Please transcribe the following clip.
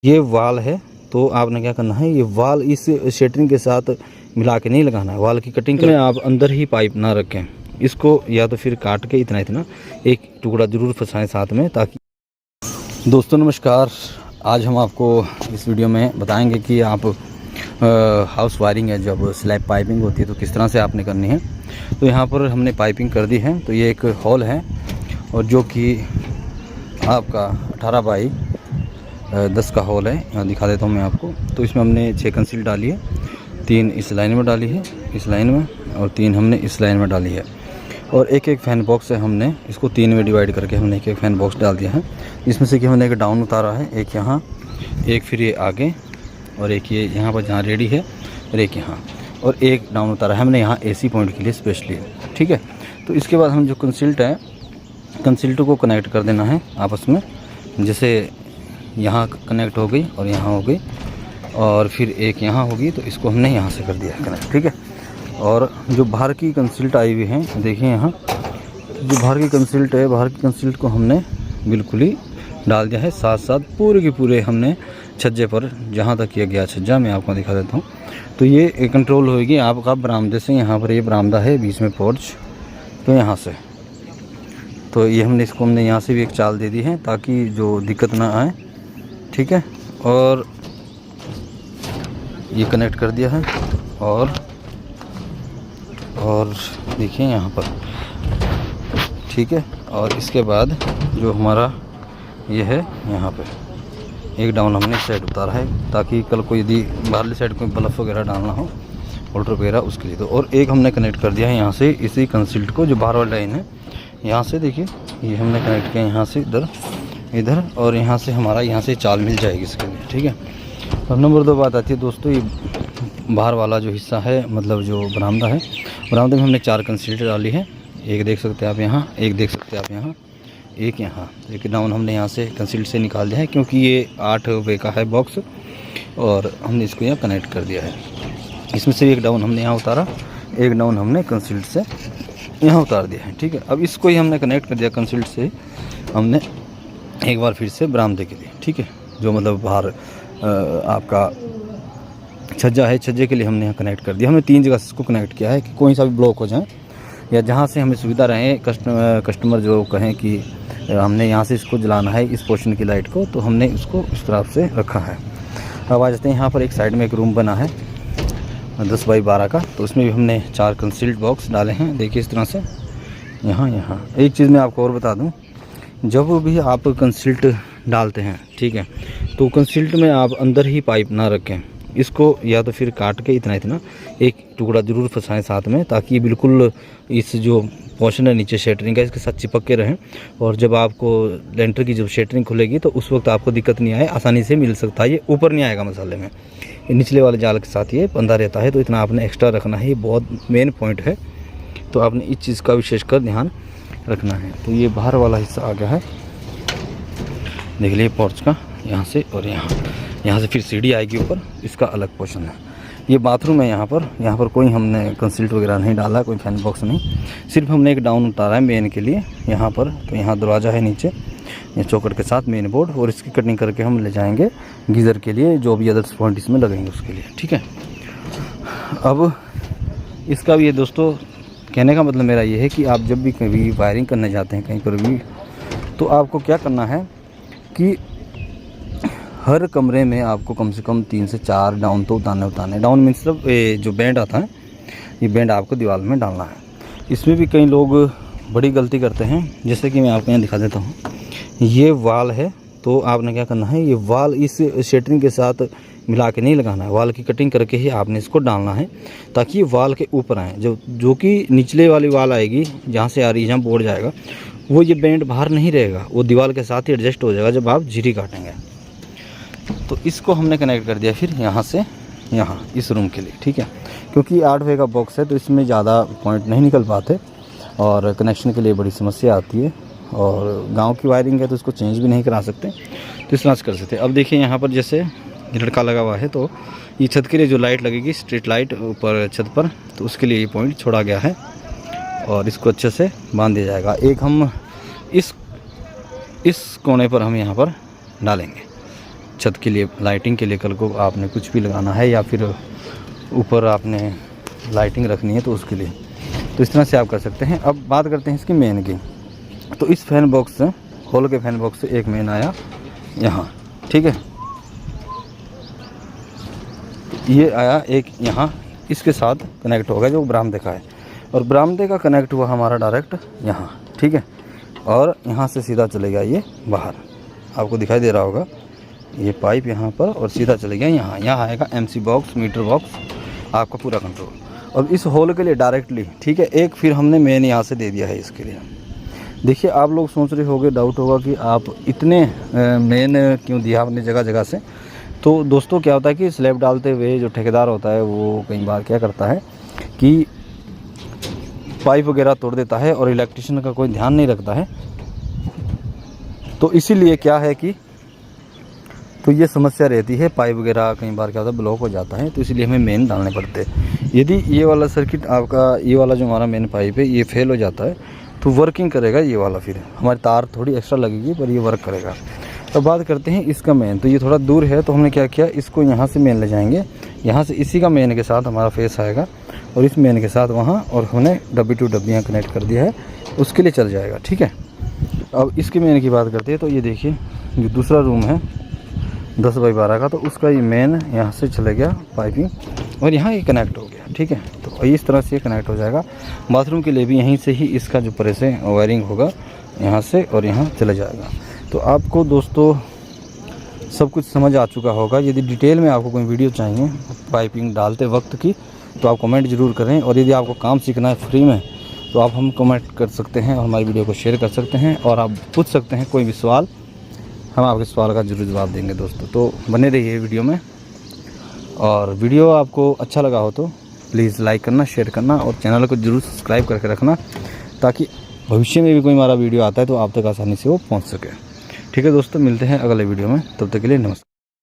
ये वाल है तो आपने क्या करना है, ये वाल इस शटरिंग के साथ मिला के नहीं लगाना है। वाल की कटिंग में आप अंदर ही पाइप ना रखें, इसको या तो फिर काट के इतना इतना एक टुकड़ा ज़रूर फंसाएं साथ में। ताकि दोस्तों नमस्कार, आज हम आपको इस वीडियो में बताएंगे कि आप हाउस वायरिंग है, जब स्लैब पाइपिंग होती है तो किस तरह से आपने करनी है। तो यहाँ पर हमने पाइपिंग कर दी है। तो ये एक हॉल है और जो कि आपका 18 बाई 10 का हॉल है। यहाँ दिखा देता हूँ मैं आपको। तो इसमें हमने 6 कंसील डाली है, 3 इस लाइन में डाली है, इस लाइन में, और 3 हमने इस लाइन में डाली है। और एक एक फैन बॉक्स है, हमने इसको 3 में डिवाइड करके हमने एक एक फैन बॉक्स डाल दिया है। इसमें से कि हमने एक डाउन उतारा है, एक यहाँ, एक फिर ये आगे, और एक ये यहाँ पर जहाँ रेडी है, और एक यहाँ, और एक डाउन उतारा है हमने यहाँ AC पॉइंट के लिए स्पेशली। ठीक है। तो इसके बाद हम जो कंसील्ट है, कंसील्ट को कनेक्ट कर देना है आपस में। जैसे यहाँ कनेक्ट हो गई और यहाँ हो गई, और फिर एक यहाँ होगी, तो इसको हमने यहाँ से कर दिया कनेक्ट। ठीक है। और जो बाहर की कंसील्ट आई हुई है, देखिए यहाँ जो बाहर की कंसील्ट है, बाहर की कंसील्ट को हमने बिल्कुल ही डाल दिया है। साथ साथ पूरे के पूरे हमने छज्जे पर, जहाँ तक किया गया छज्जा मैं आपको दिखा देता हूँ। तो ये कंट्रोल होगी आपका बरामदे से। यहाँ पर ये बरामदा है, बीच में पोर्च, तो यहाँ से, तो ये हमने यहाँ से भी एक चाल दे दी है ताकि जो दिक्कत ना आए। ठीक है। और ये कनेक्ट कर दिया है। और देखिए यहाँ पर, ठीक है। और इसके बाद जो हमारा ये है, यहाँ पे एक डाउन हमने साइड उतारा है ताकि कल को यदि बाहरली साइड कोई बल्ब वगैरह डालना हो, होल्डर वगैरह, उसके लिए। तो और एक हमने कनेक्ट कर दिया है यहाँ से, इसी कंसील्ट को, जो बाहर वाली लाइन है यहाँ से, देखिए ये हमने कनेक्ट किया यहाँ से इधर, और यहाँ से हमारा यहाँ से चाल मिल जाएगी इसके लिए। ठीक है। अब नंबर 2 बात आती है दोस्तों, ये बाहर वाला जो हिस्सा है, मतलब जो बरामदा है, बरामदे में हमने 4 कंसील्ट डाली है। एक देख सकते हैं आप यहाँ, एक देख सकते हैं आप यहाँ, एक यहाँ। एक डाउन हमने यहाँ से कंसील्ट से निकाल दिया है क्योंकि ये 8 वे का है बॉक्स, और हमने इसको यहाँ कनेक्ट कर दिया है। इसमें से एक डाउन हमने यहाँ उतारा, एक डाउन हमने कंसील्ट से यहाँ उतार दिया है। ठीक है। अब इसको ही हमने कनेक्ट कर दिया कंसील्ट से, हमने एक बार फिर से बरामदे के लिए। ठीक है। जो मतलब बाहर आपका छज्जा है, छज्जे के लिए हमने यहाँ कनेक्ट कर दिया। हमने 3 जगह से इसको कनेक्ट किया है कि कोई सा भी ब्लॉक हो जाए, या जहाँ से हमें सुविधा रहे, कस्टमर जो कहें कि हमने यहाँ से इसको जलाना है, इस पोर्शन की लाइट को, तो हमने इसको इस तरह से रखा है। अब आ जाते हैं, यहाँ पर एक साइड में एक रूम बना है 10 बाई 12 का, तो उसमें भी हमने 4 कंसील्ट बॉक्स डाले हैं। देखिए इस तरह से यहाँ। एक चीज़ मैं आपको और बता दूँ, जब भी आप कंसील्ट डालते हैं, ठीक है, तो कंसील्ट में आप अंदर ही पाइप ना रखें, इसको या तो फिर काट के इतना इतना एक टुकड़ा ज़रूर फंसाएं साथ में, ताकि बिल्कुल इस जो पोर्शन है नीचे शटरिंग का, इसके साथ चिपक के रहें। और जब आपको लेंटर की जब शटरिंग खुलेगी तो उस वक्त आपको दिक्कत नहीं आए, आसानी से मिल सकता है। ये ऊपर नहीं आएगा मसाले में, निचले वाले जाल के साथ ये बंधा रहता है। तो इतना आपने एक्स्ट्रा रखना है, ये बहुत मेन पॉइंट है। तो आपने इस चीज़ का विशेषकर ध्यान रखना है। तो ये बाहर वाला हिस्सा आ गया है, देख लीजिए पोर्च का, यहाँ से, और यहाँ से फिर सीढ़ी आएगी ऊपर, इसका अलग पोर्शन है। ये बाथरूम है। यहाँ पर कोई हमने कंसील्ट वगैरह नहीं डाला, कोई फैन बॉक्स नहीं, सिर्फ हमने एक डाउन उतारा है मेन के लिए यहाँ पर। तो यहाँ दरवाज़ा है नीचे, ये चौकट के साथ मेन बोर्ड, और इसकी कटिंग करके हम ले जाएंगे गीज़र के लिए, जो भी अदर्स पॉइंट इसमें लगेंगे उसके लिए। ठीक है। अब इसका भी ये दोस्तों, कहने का मतलब मेरा ये है कि आप जब भी कभी वायरिंग करने जाते हैं कहीं पर भी, तो आपको क्या करना है कि हर कमरे में आपको कम से कम 3 से 4 डाउन तो उतारने। डाउन मीन्स सिर्फ जो बैंड आता है, ये बैंड आपको दीवार में डालना है। इसमें भी कई लोग बड़ी गलती करते हैं, जैसे कि मैं आपको यहाँ दिखा देता हूँ। ये वाल है, तो आपने क्या करना है, ये वाल इस शटरिंग के साथ मिला के नहीं लगाना है, वाल की कटिंग करके ही आपने इसको डालना है, ताकि ये वाल के ऊपर आए। जो कि निचले वाली वाल आएगी, जहाँ से आ रही है, जहाँ बोर्ड जाएगा, वो ये बैंड बाहर नहीं रहेगा, वो दीवार के साथ ही एडजस्ट हो जाएगा जब आप जीरी काटेंगे। तो इसको हमने कनेक्ट कर दिया फिर यहाँ से यहाँ, इस रूम के लिए। ठीक है। क्योंकि 8 वे का बॉक्स है, तो इसमें ज़्यादा पॉइंट नहीं निकल पाते, और कनेक्शन के लिए बड़ी समस्या आती है, और गांव की वायरिंग है तो इसको चेंज भी नहीं करा सकते, तो इस तरह से कर सकते। अब देखिए यहाँ पर जैसे लड़का लगा हुआ है, तो ये छत के लिए जो लाइट लगेगी, स्ट्रीट लाइट ऊपर छत पर, तो उसके लिए ये पॉइंट छोड़ा गया है, और इसको अच्छे से बांध दिया जाएगा। एक हम इस कोने पर हम यहाँ पर डालेंगे छत के लिए लाइटिंग के लिए कल को आपने कुछ भी लगाना है या फिर ऊपर आपने लाइटिंग रखनी है तो उसके लिए, तो इस तरह से आप कर सकते हैं। अब बात करते हैं इसकी मेन की। तो इस फैन बॉक्स से, हॉल के फैन बॉक्स से एक मेन आया यहाँ, ठीक है, ये आया एक यहाँ, इसके साथ कनेक्ट होगा जो बरामदे का है, और बरामदे का कनेक्ट हुआ हमारा डायरेक्ट यहाँ, ठीक है, और यहाँ से सीधा चलेगा ये बाहर, आपको दिखाई दे रहा होगा ये पाइप यहाँ पर, और सीधा चलेगा यहाँ, यहाँ आएगा MC बॉक्स, मीटर बॉक्स, आपका पूरा कंट्रोल। और इस होल के लिए डायरेक्टली, ठीक है, एक फिर हमने मेन यहाँ से दे दिया है इसके लिए। देखिए आप लोग सोच रहे होंगे, डाउट होगा कि आप इतने मेन क्यों दिया आपने जगह जगह से। तो दोस्तों क्या होता है कि स्लैब डालते हुए जो ठेकेदार होता है वो कई बार क्या करता है कि पाइप वगैरह तोड़ देता है और इलेक्ट्रिशियन का कोई ध्यान नहीं रखता है। तो इसीलिए क्या है कि तो ये समस्या रहती है, पाइप वगैरह कई बार क्या होता है ब्लॉक हो जाता है, तो इसलिए हमें मेन डालने पड़ते हैं। यदि ये वाला सर्किट आपका, ये वाला जो हमारा मेन पाइप है ये फेल हो जाता है तो वर्किंग करेगा ये वाला, फिर हमारी तार थोड़ी एक्स्ट्रा लगेगी पर ये वर्क करेगा। तो बात करते हैं इसका मेन। तो ये थोड़ा दूर है तो हमने क्या किया, इसको यहाँ से मेन ले जाएंगे, यहाँ से इसी का मेन के साथ हमारा फेस आएगा और इस मेन के साथ वहाँ, और हमने डब्बी टू डब्बियाँ कनेक्ट कर दिया है, उसके लिए चल जाएगा, ठीक है। अब इसके मेन की बात करते हैं तो ये देखिए जो दूसरा रूम है 10 बाई 12 का, तो उसका ये मेन यहाँ से चले गया पाइपिंग और यहाँ ये कनेक्ट हो गया, ठीक है। तो इस तरह से ये कनेक्ट हो जाएगा। बाथरूम के लिए भी यहीं से ही इसका जो प्रेस है वायरिंग होगा यहाँ से और यहाँ चला जाएगा। तो आपको दोस्तों सब कुछ समझ आ चुका होगा। यदि डिटेल में आपको कोई वीडियो चाहिए पाइपिंग डालते वक्त की तो आप कमेंट ज़रूर करें, और यदि आपको काम सीखना है फ्री में तो आप हम कमेंट कर सकते हैं और हमारी वीडियो को शेयर कर सकते हैं, और आप पूछ सकते हैं कोई भी सवाल, हम आपके सवाल का ज़रूर जवाब देंगे दोस्तों। तो बने रहिए वीडियो में, और वीडियो आपको अच्छा लगा हो तो प्लीज़ लाइक करना, शेयर करना और चैनल को ज़रूर सब्सक्राइब करके रखना, ताकि भविष्य में भी कोई हमारा वीडियो आता है तो आप तक आसानी से वो पहुंच सके। ठीक है दोस्तों, मिलते हैं अगले वीडियो में, तब तक के लिए नमस्कार।